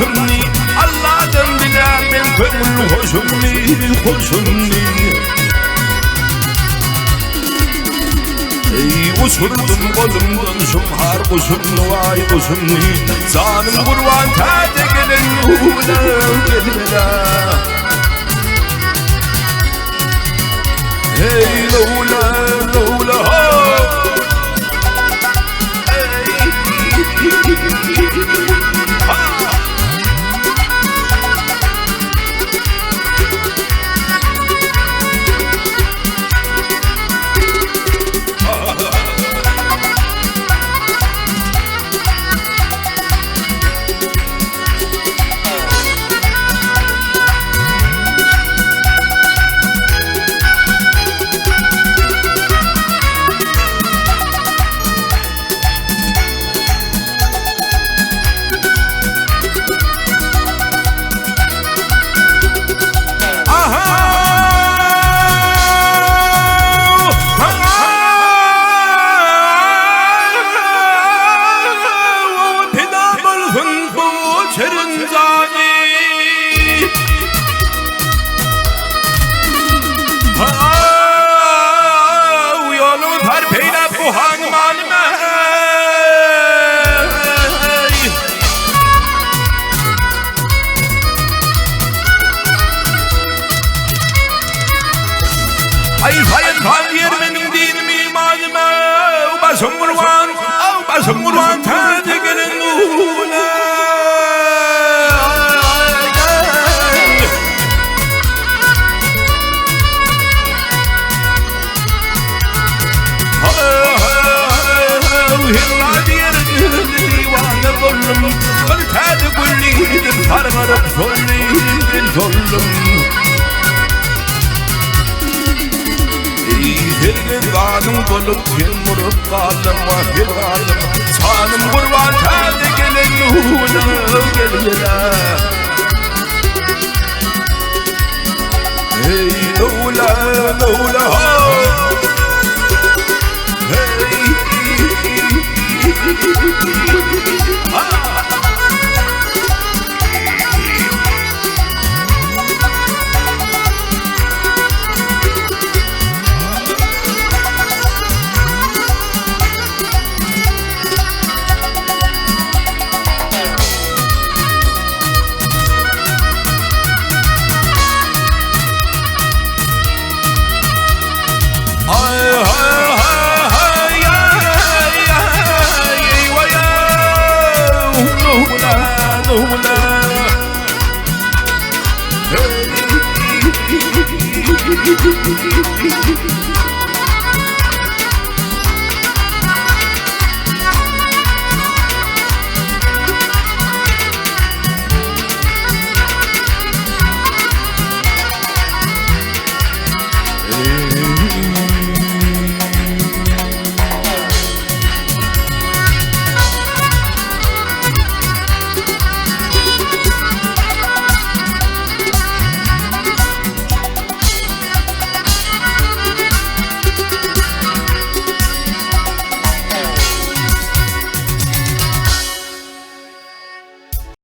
basımni Allah'tan bilen ben kömür hoşumni Ey usurdum kolumdan şumhar kusumni vay kusumni Zanım kurban tete gelin ula Hey lula ho Ay fayet pandiyer benim dinim imanıma Basım kurban tade gelin ula Hilla diyer divanı bollum Bana tade kullidir sarmarıp sollum Hirganım bulup yılmırıp kaldım vahirganım Sanım kurban tade gelin ula Hey lula ho Hey Hey